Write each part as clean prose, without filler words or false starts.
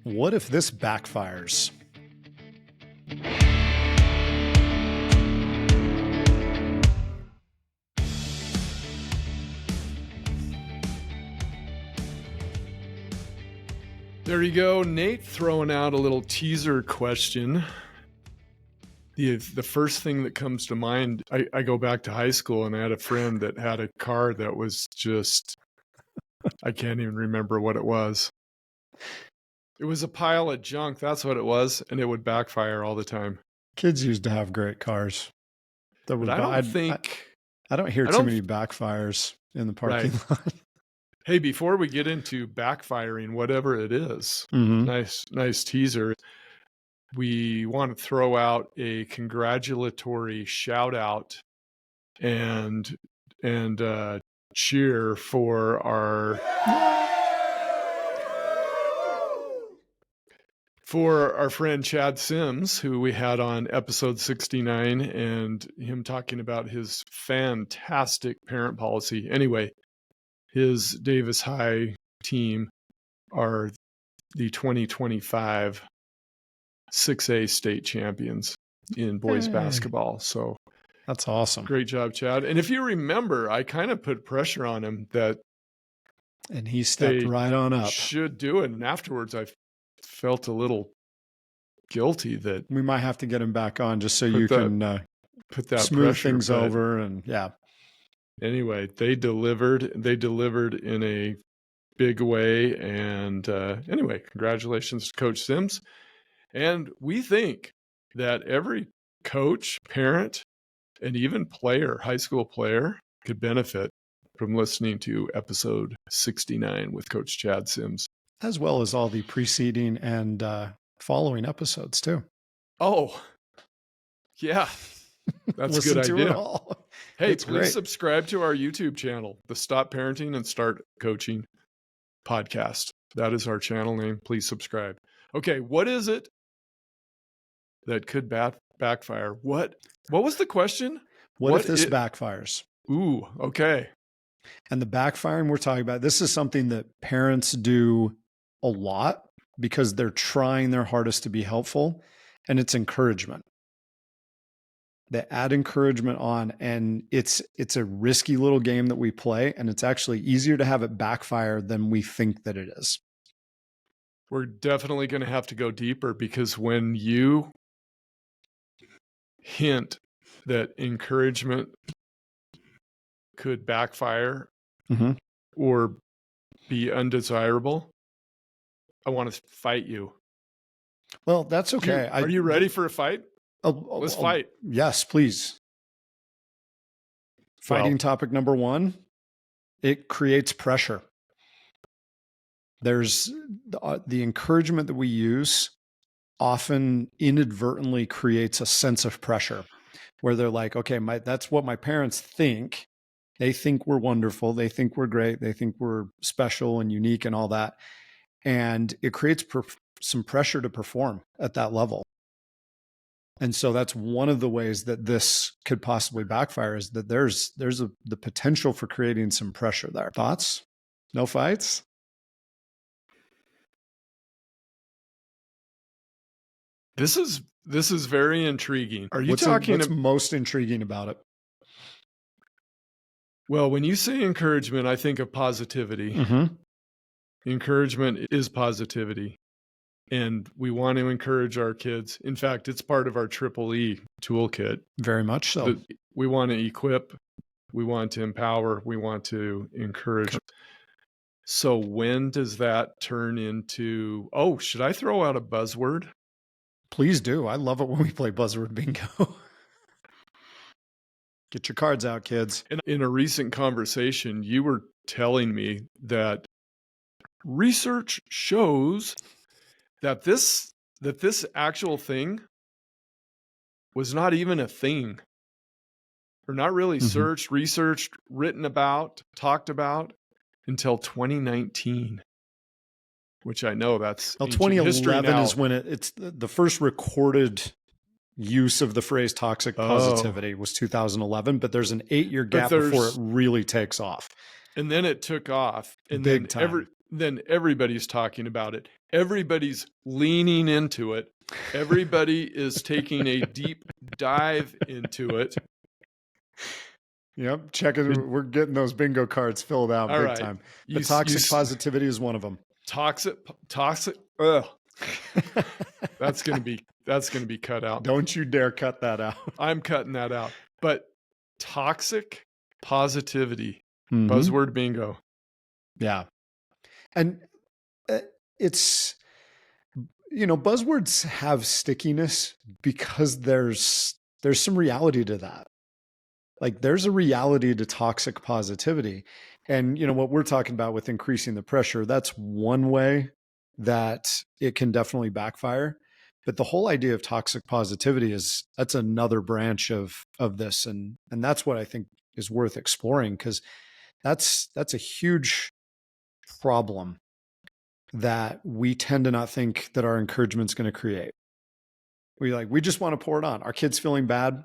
What if this backfires? There you go. Nate throwing out a little teaser question. The first thing that comes to mind, I go back to high school and I had a friend that had a car that was just, I can't even remember what it was. It was a pile of junk. That's what it was. And it would backfire all the time. Kids used to have great cars. But I don't hear too many backfires in the parking lot. Hey, before we get into backfiring, whatever it is, nice teaser. We want to throw out a congratulatory shout out and cheer for our friend Chad Sims, who we had on episode 69, and him talking about his fantastic parent policy. Anyway, his Davis High team are the 2025 6A state champions in boys basketball. So that's awesome. Great job, Chad. And if you remember, I kind of put pressure on him and he stepped right on up. Should do it. And afterwards, I felt a little guilty that we might have to get him back on just so you can put that smooth pressure, things over. And anyway, they delivered in a big way. And anyway, congratulations to Coach Sims. And we think that every coach, parent, and even player, high school player, could benefit from listening to episode 69 with Coach Chad Sims. As well as all the preceding and following episodes too. Oh, yeah. That's a good idea. Hey, please subscribe to our YouTube channel, the Stop Parenting and Start Coaching podcast. That is our channel name. Please subscribe. Okay, what is it that could backfire? What was the question? What if this backfires? Ooh, okay. And the backfiring we're talking about, this is something that parents do a lot because they're trying their hardest to be helpful, and it's encouragement. They add encouragement on, and it's a risky little game that we play, and it's actually easier to have it backfire than we think that it is. We're definitely going to have to go deeper, because when you hint that encouragement could backfire or be undesirable, I want to fight you. Well, that's okay. Are you ready for a fight? Let's fight. Yes, please. Fighting topic number 1, it creates pressure. There's the encouragement that we use often inadvertently creates a sense of pressure where they're like, okay, that's what my parents think. They think we're wonderful. They think we're great. They think we're special and unique and all that. And it creates some pressure to perform at that level. And so that's one of the ways that this could possibly backfire, is that there's the potential for creating some pressure there. Thoughts? No fights? This is very intriguing. Are you what's most intriguing about it? Well, when you say encouragement, I think of positivity. Encouragement is positivity. And we want to encourage our kids. In fact, it's part of our EEE toolkit. Very much so. We want to equip, we want to empower, we want to encourage. So when does that turn into, should I throw out a buzzword? Please do. I love it when we play buzzword bingo. Get your cards out, kids. In a recent conversation, you were telling me that research shows that this actual thing was not even a thing, or not really searched, researched, written about, talked about until 2019, which I know that's 2011 is when it's the first recorded use of the phrase toxic positivity was 2011, but there's an 8-year gap before it really takes off. And then it took off. And Big time. then everybody's talking about it. Everybody's leaning into it. Everybody is taking a deep dive into it. Yep. Check it. We're getting those bingo cards filled out All big right. time. The toxic positivity is one of them. Toxic. Ugh. That's gonna be cut out. Don't you dare cut that out. I'm cutting that out. But toxic positivity, Mhm. buzzword bingo. Yeah. And it's, buzzwords have stickiness because there's some reality to that. Like there's a reality to toxic positivity. And what we're talking about with increasing the pressure, that's one way that it can definitely backfire. But the whole idea of toxic positivity that's another branch of this. And that's what I think is worth exploring, because that's a huge problem that we tend to not think that our encouragement's going to create. We just want to pour it on. Our kids feeling bad,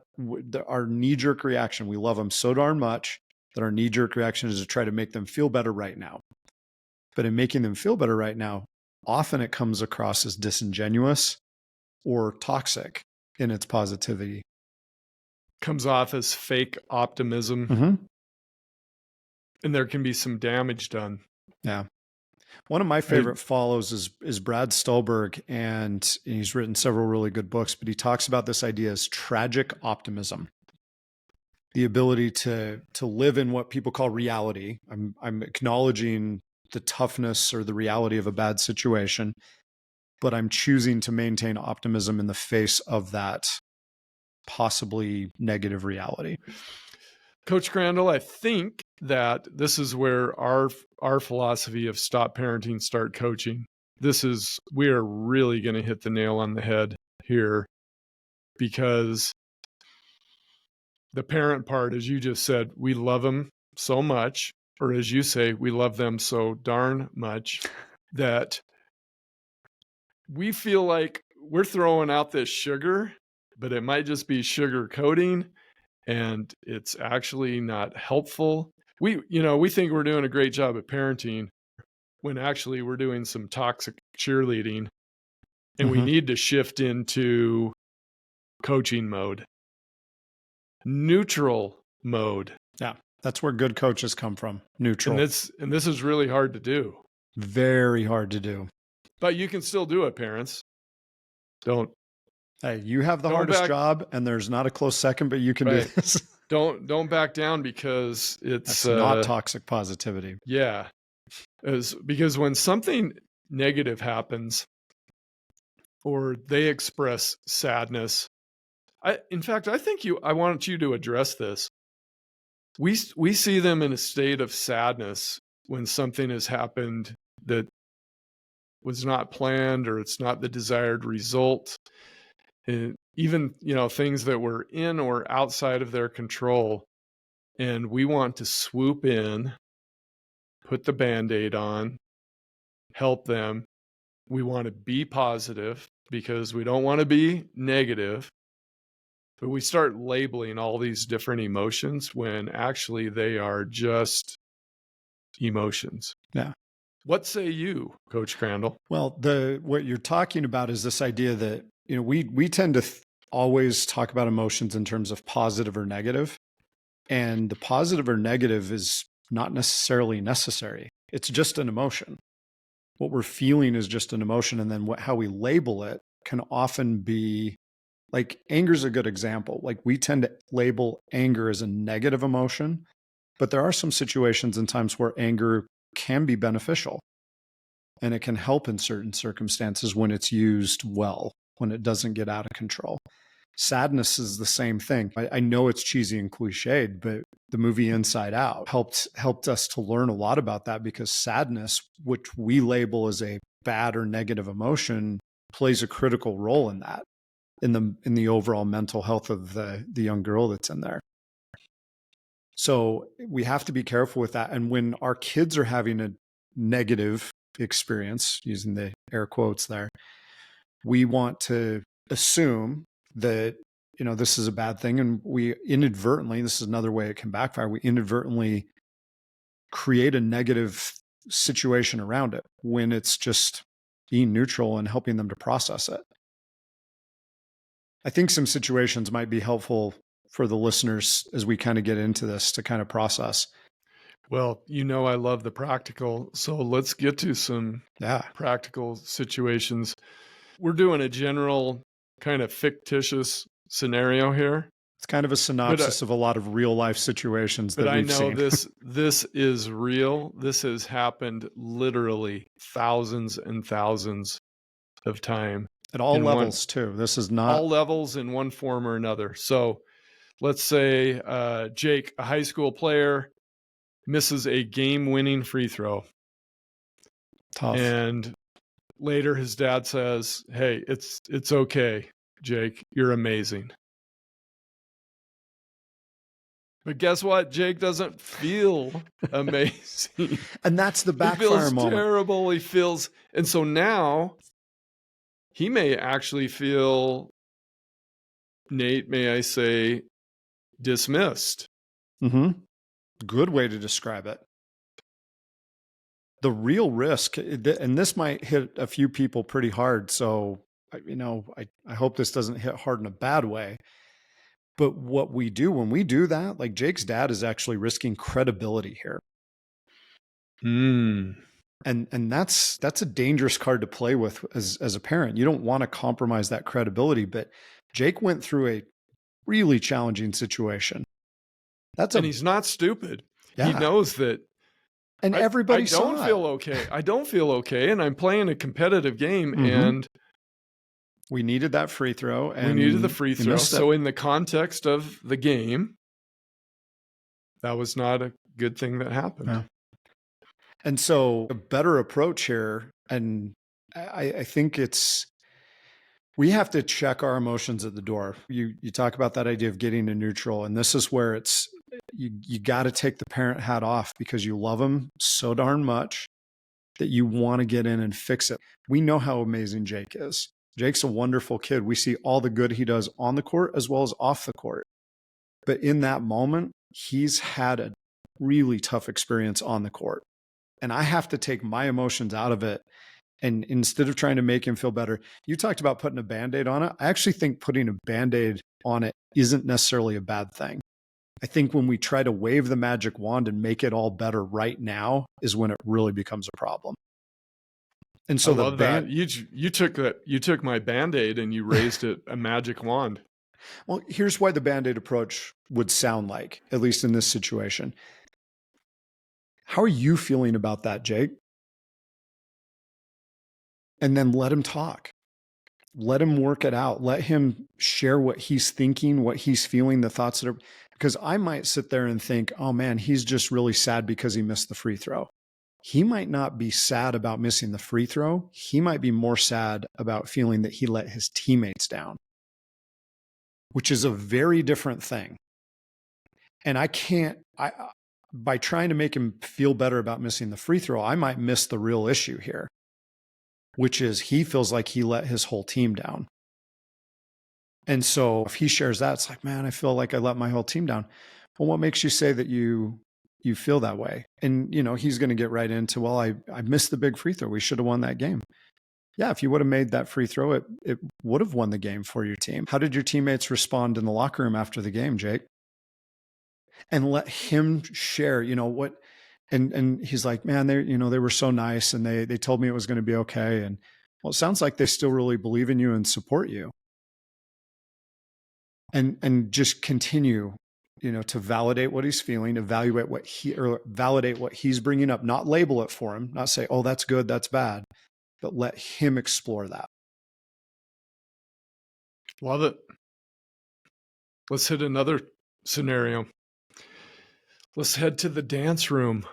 our knee-jerk reaction, we love them so darn much that our knee-jerk reaction is to try to make them feel better right now. But in making them feel better right now, often it comes across as disingenuous or toxic in its positivity. Comes off as fake optimism. Mm-hmm. And there can be some damage done. Yeah. One of my favorite follows is Brad Stulberg, and he's written several really good books, but he talks about this idea as tragic optimism. The ability to live in what people call reality. I'm acknowledging the toughness or the reality of a bad situation, but I'm choosing to maintain optimism in the face of that possibly negative reality. Coach Crandall, I think that this is where our philosophy of stop parenting, start coaching. We are really going to hit the nail on the head here, because the parent part, as you just said, we love them so much, or as you say, we love them so darn much that we feel like we're throwing out this sugar, but it might just be sugar coating, and it's actually not helpful. We think we're doing a great job at parenting when actually we're doing some toxic cheerleading, and we need to shift into coaching mode, neutral mode. Yeah, that's where good coaches come from. Neutral. And this is really hard to do. Very hard to do. But you can still do it, parents. Hey, you have the hardest job, and there's not a close second, but you can do this. Don't back down, because it's not toxic positivity. Yeah. Because when something negative happens, or they express sadness, I want you to address this. We see them in a state of sadness when something has happened that was not planned, or it's not the desired result. And even, things that were in or outside of their control. And we want to swoop in, put the Band-Aid on, help them. We want to be positive because we don't want to be negative. But we start labeling all these different emotions when actually they are just emotions. Yeah. What say you, Coach Crandall? Well, what you're talking about is this idea that, we tend to always talk about emotions in terms of positive or negative. And the positive or negative is not necessarily necessary. It's just an emotion. What we're feeling is just an emotion. And then how we label it can often be, like, anger is a good example. Like, we tend to label anger as a negative emotion, but there are some situations and times where anger can be beneficial, and it can help in certain circumstances when it's used well, when it doesn't get out of control. Sadness is the same thing. I know it's cheesy and cliched, but the movie Inside Out helped us to learn a lot about that, because sadness, which we label as a bad or negative emotion, plays a critical role in that, in the overall mental health of the young girl that's in there. So we have to be careful with that. And when our kids are having a negative experience, using the air quotes there, we want to assume that, this is a bad thing. And we inadvertently, this is another way it can backfire, we inadvertently create a negative situation around it when it's just being neutral and helping them to process it. I think some situations might be helpful for the listeners as we kind of get into this to kind of process. Well, I love the practical. So let's get to some practical situations. We're doing a general kind of fictitious scenario here. It's kind of a synopsis of a lot of real life situations that we've seen. But I know this is real. This has happened literally thousands and thousands of times. At all levels, too. This is not... all levels in one form or another. So let's say Jake, a high school player, misses a game-winning free throw. Tough. And later his dad says, "Hey, it's okay, Jake. You're amazing." But guess what? Jake doesn't feel amazing. And that's the backfire moment. He feels terrible. He feels... And so now he may actually feel, Nate, may I say, dismissed. Mm-hmm. Good way to describe it. The real risk, and this might hit a few people pretty hard, so I hope this doesn't hit hard in a bad way. But what we do when we do that, like Jake's dad is actually risking credibility here. And that's a dangerous card to play with as a parent. You don't want to compromise that credibility, but Jake went through a really challenging situation. And he's not stupid. Yeah. He knows that. And everybody I don't feel okay. I don't feel okay. And I'm playing a competitive game. Mm-hmm. And we needed that free throw. And we needed the free throw. So in the context of the game, that was not a good thing that happened. Yeah. And so a better approach here, and I think we have to check our emotions at the door. You talk about that idea of getting to neutral, and this is where you got to take the parent hat off because you love them so darn much that you want to get in and fix it. We know how amazing Jake is. Jake's a wonderful kid. We see all the good he does on the court as well as off the court. But in that moment, he's had a really tough experience on the court. And I have to take my emotions out of it. And instead of trying to make him feel better, you talked about putting a Band-Aid on it. I actually think putting a Band-Aid on it isn't necessarily a bad thing. I think when we try to wave the magic wand and make it all better right now is when it really becomes a problem. And so I love that. You took my Band-Aid and you raised it a magic wand. Well, here's why the Band-Aid approach would sound like, at least in this situation. How are you feeling about that, Jake? And then let him talk. Let him work it out. Let him share what he's thinking, what he's feeling, the thoughts that are, because I might sit there and think, oh man, he's just really sad because he missed the free throw. He might not be sad about missing the free throw. He might be more sad about feeling that he let his teammates down, which is a very different thing. And by trying to make him feel better about missing the free throw, I might miss the real issue here, which is he feels like he let his whole team down. And so if he shares that, it's like, man, I feel like I let my whole team down. Well, what makes you say that you feel that way? And, he's going to get right into, well, I missed the big free throw. We should have won that game. Yeah, if you would have made that free throw, it would have won the game for your team. How did your teammates respond in the locker room after the game, Jake? And let him share, what, and he's like, man, they were so nice and they told me it was going to be okay. And well, it sounds like they still really believe in you and support you. And just continue, to validate what he's feeling, validate what he's bringing up, not label it for him, not say, oh, that's good, that's bad, but let him explore that. Love it. Let's hit another scenario. Let's head to the dance room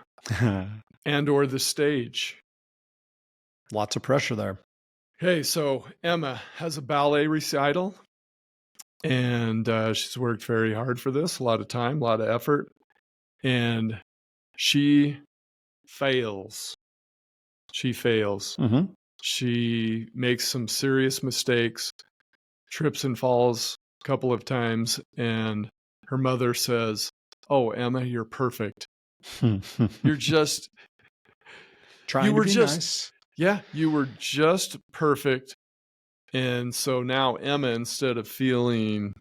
and or the stage. Lots of pressure there. Hey, so Emma has a ballet recital. And she's worked very hard for this, a lot of time, a lot of effort. And she fails. Mm-hmm. She makes some serious mistakes, trips and falls a couple of times. And her mother says, oh, Emma, you're perfect. You're just Trying to be nice. Yeah, you were just perfect. And so now Emma, instead of feeling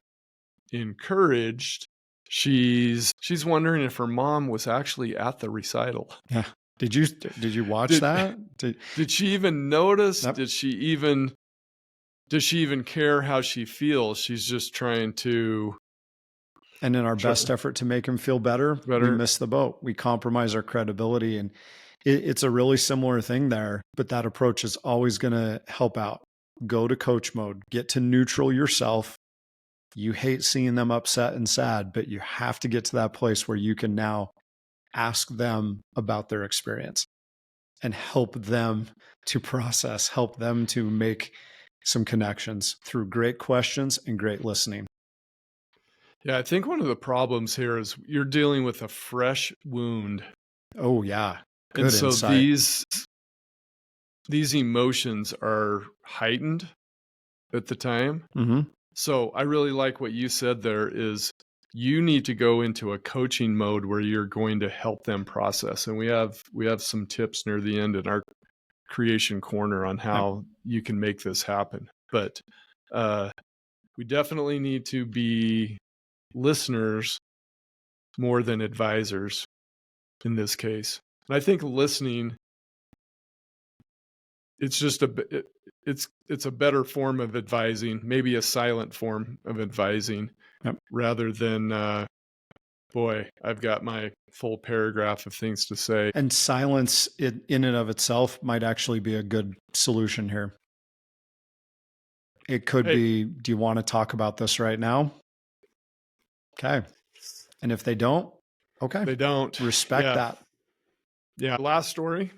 encouraged, she's wondering if her mom was actually at the recital. Yeah. Did you watch that? Did she even notice? Yep. Does she even care how she feels? She's just trying to. And in our best effort to make him feel better, we miss the boat. We compromise our credibility. And it's a really similar thing there, but that approach is always going to help out. Go to coach mode, get to neutral yourself. You hate seeing them upset and sad, but you have to get to that place where you can now ask them about their experience and help them to process, help them to make some connections through great questions and great listening. Yeah, I think one of the problems here is you're dealing with a fresh wound. Oh, yeah. Good and so insight. these emotions are heightened at the time. Mm-hmm. So I really like what you said there is you need to go into a coaching mode where you're going to help them process. And we have some tips near the end in our creation corner on how you can make this happen. But we definitely need to be listeners more than advisors in this case. And I think listening, it's just it's a better form of advising, maybe a silent form of advising, rather than boy, I've got my full paragraph of things to say. And silence in and of itself might actually be a good solution here. It could be, do you want to talk about this right now? Okay. And if they don't, okay. They don't. Respect that. Yeah. Last story.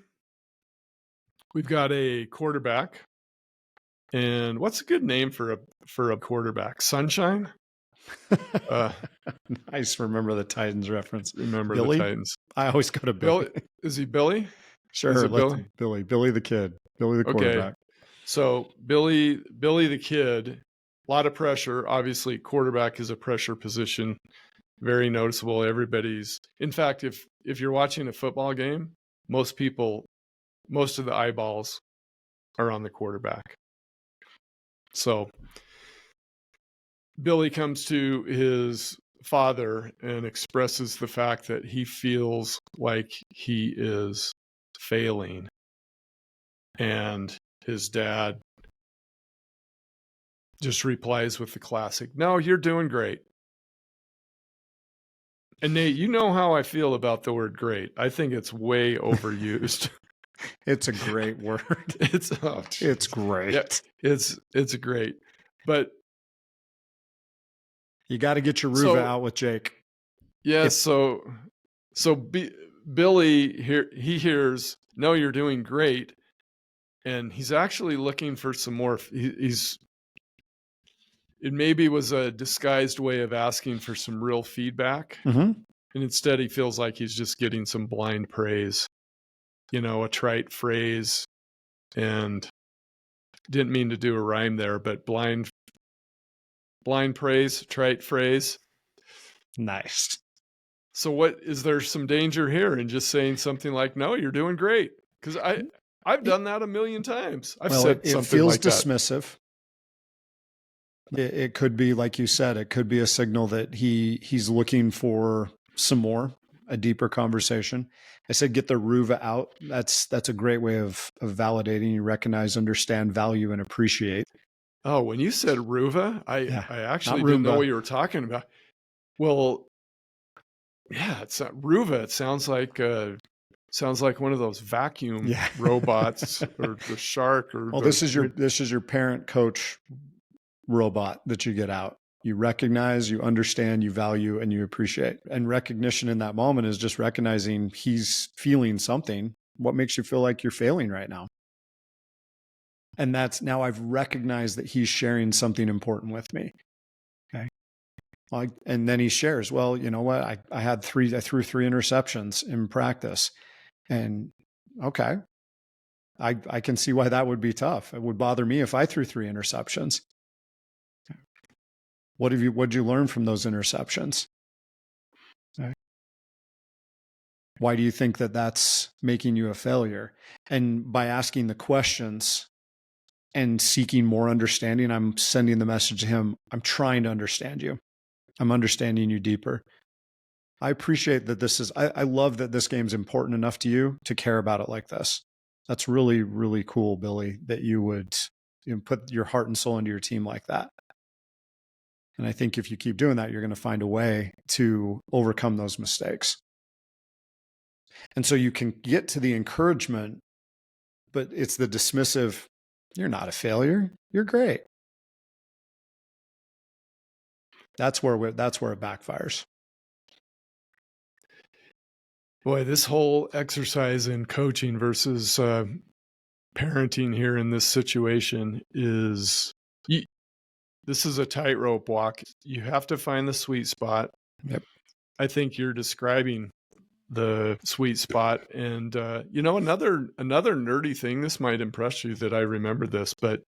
We've got a quarterback. And what's a good name for a quarterback? Sunshine? Nice. Remember the Titans reference. Remember Billy? the Titans. I always go to Billy. Is he Billy? Sure. Is it Billy? Billy the kid. Billy the quarterback. So Billy the kid, a lot of pressure. Obviously, quarterback is a pressure position. Very noticeable. In fact, if you're watching a football game, most of the eyeballs are on the quarterback. So Billy comes to his father and expresses the fact that he feels like he is failing. And his dad just replies with the classic, "No, you're doing great." And Nate, you know how I feel about the word great. I think it's way overused. It's a great word. It's great. Yeah, it's great. But you got to get your Ruva out with Jake. Yeah, so Billy he hears, "No, you're doing great." And he's actually looking for some more. It maybe was a disguised way of asking for some real feedback. Mm-hmm. And instead he feels like he's just getting some blind praise, a trite phrase. And didn't mean to do a rhyme there, but blind praise, trite phrase. Nice. So is there some danger here in just saying something like, "No, you're doing great"? Because I've done that a million times. I've said something like that. It feels dismissive. It could be, like you said, it could be a signal that he's looking for some more, a deeper conversation. I said, get the Ruva out. That's a great way of validating. You recognize, understand, value, and appreciate. Oh, when you said Ruva, I actually didn't know what you were talking about. Well, yeah, it's not Ruva. It sounds like one of those vacuum robots or the shark. This is your parent coach robot that you get out. You recognize, you understand, you value, and you appreciate. And recognition in that moment is just recognizing he's feeling something. What makes you feel like you're failing right now? And that's, now I've recognized that he's sharing something important with me. Okay. And then he shares, well, you know what? I threw 3 interceptions in practice. And okay, I can see why that would be tough. It would bother me if I threw 3 interceptions. What'd you learn from those interceptions? Okay. Why do you think that that's making you a failure? And by asking the questions and seeking more understanding, I'm sending the message to him, I'm trying to understand you. I'm understanding you deeper. I appreciate that this is, I love that this game's important enough to you to care about it like this. That's really, really cool, Billy, that you would put your heart and soul into your team like that. And I think if you keep doing that, you're going to find a way to overcome those mistakes. And so you can get to the encouragement, but it's the dismissive, you're not a failure, you're great. That's where it backfires. Boy, this whole exercise in coaching versus parenting here in this situation is, this is a tightrope walk. You have to find the sweet spot. Yep. I think you're describing the sweet spot. And, another nerdy thing, this might impress you that I remember this, but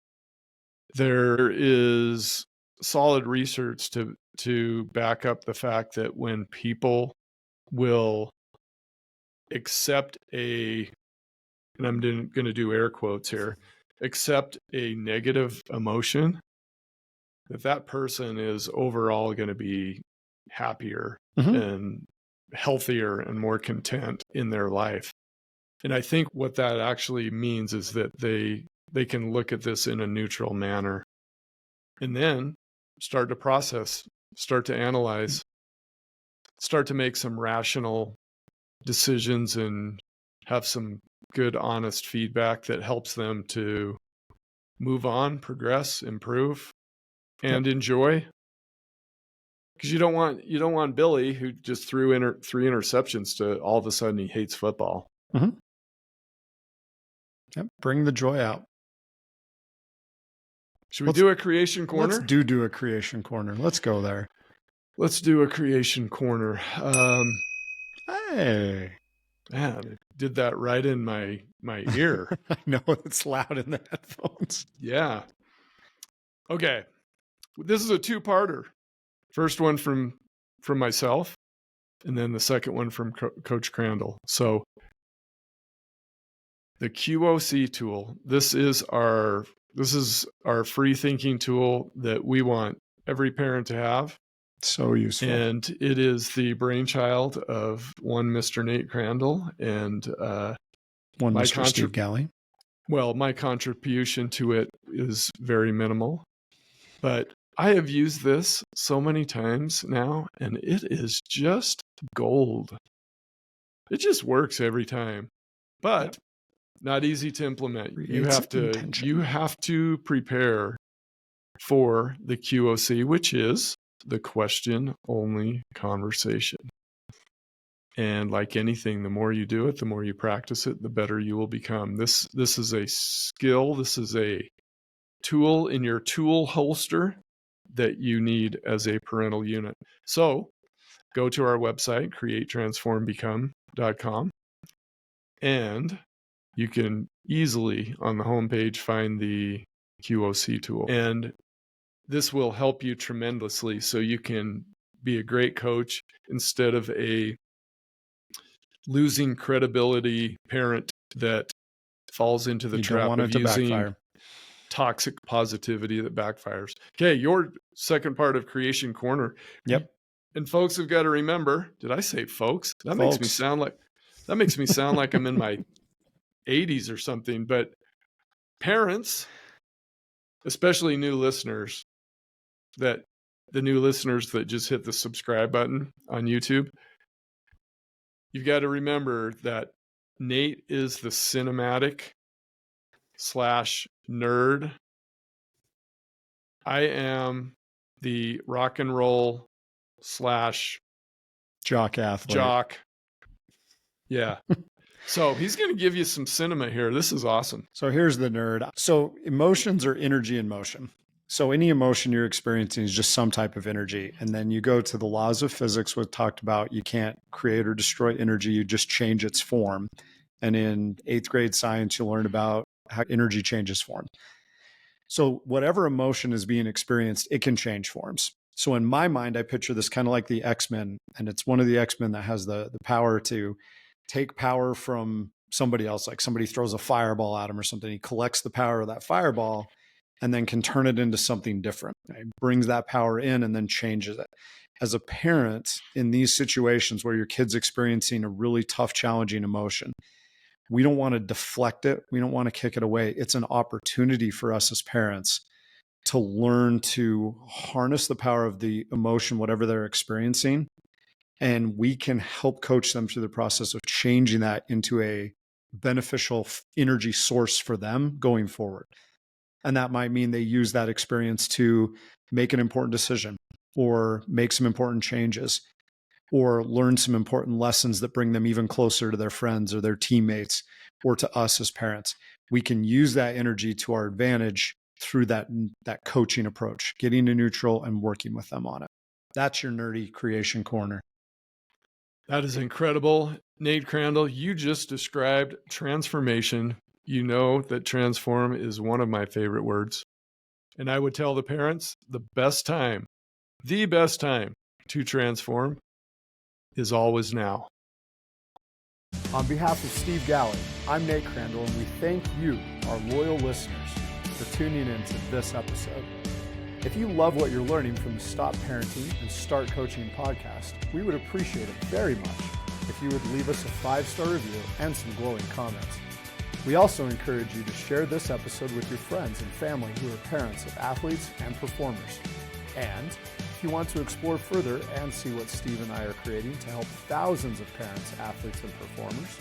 there is solid research to back up the fact that when people will accept and I'm going to do air quotes here, accept a negative emotion, that person is overall going to be happier and healthier and more content in their life. And I think what that actually means is that they can look at this in a neutral manner and then start to process, start to analyze, start to make some rational decisions and have some good, honest feedback that helps them to move on, progress, improve, and enjoy. Because you don't want Billy, who just threw in 3 interceptions, to all of a sudden he hates football. Yep. Bring the joy out. Should we do a creation corner? Let's do a creation corner. Let's go there. Let's do a creation corner. Hey. Man, it did that right in my ear. I know, it's loud in the headphones. Yeah. Okay. This is a 2-parter. First one from myself, and then the second one from Coach Crandall. So the QOC tool, this is our free thinking tool that we want every parent to have. So useful. And it is the brainchild of one Mr. Nate Crandall and one Mr. Steve Galley. Well, my contribution to it is very minimal, but I have used this so many times now, and it is just gold. It just works every time, but not easy to implement. You have to prepare for the QOC, which is the question-only conversation. And like anything, the more you do it, the more you practice it, the better you will become. This is a skill. This is a tool in your tool holster that you need as a parental unit. So go to our website, createtransformbecome.com, and you can easily on the homepage find the QOC tool. And this will help you tremendously so you can be a great coach instead of a losing credibility parent that falls into the trap of using toxic positivity that backfires. Okay, your second part of Creation Corner. Yep. And folks have got to remember, did I say folks? That makes me sound like I'm in my 80s or something. But parents, especially new listeners, the new listeners that just hit the subscribe button on YouTube, you've got to remember that Nate is the cinematic / nerd. I am the rock and roll / jock athlete. Jock. Yeah. So he's going to give you some cinema here. This is awesome. So here's the nerd. So emotions are energy in motion. So any emotion you're experiencing is just some type of energy. And then you go to the laws of physics, we talked about you can't create or destroy energy. You just change its form. And in 8th grade science, you'll learn about how energy changes form. So whatever emotion is being experienced, it can change forms. So in my mind, I picture this kind of like the X-Men, and it's one of the X-Men that has the power to take power from somebody else, like somebody throws a fireball at him or something. He collects the power of that fireball and then can turn it into something different. He brings that power in and then changes it. As a parent, in these situations where your kid's experiencing a really tough, challenging emotion, we don't want to deflect it. We don't want to kick it away. It's an opportunity for us as parents to learn to harness the power of the emotion, whatever they're experiencing. And we can help coach them through the process of changing that into a beneficial energy source for them going forward. And that might mean they use that experience to make an important decision or make some important changes or learn some important lessons that bring them even closer to their friends or their teammates or to us as parents. We can use that energy to our advantage through that coaching approach, getting to neutral and working with them on it. That's your nerdy creation corner. That is incredible. Nate Crandall, you just described transformation. You know that transform is one of my favorite words. And I would tell the parents the best time to transform is always now. On behalf of Steve Galley, I'm Nate Crandall, and we thank you, our loyal listeners, for tuning into this episode. If you love what you're learning from the Stop Parenting and Start Coaching podcast, we would appreciate it very much if you would leave us a 5-star review and some glowing comments. We also encourage you to share this episode with your friends and family who are parents of athletes and performers. And if you want to explore further and see what Steve and I are creating to help thousands of parents, athletes, and performers,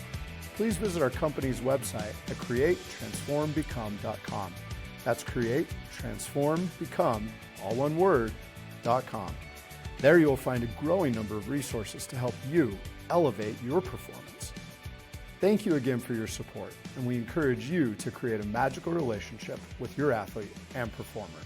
please visit our company's website at createtransformbecome.com. That's createtransformbecome, all one word, .com. There you will find a growing number of resources to help you elevate your performance. Thank you again for your support, and we encourage you to create a magical relationship with your athlete and performer.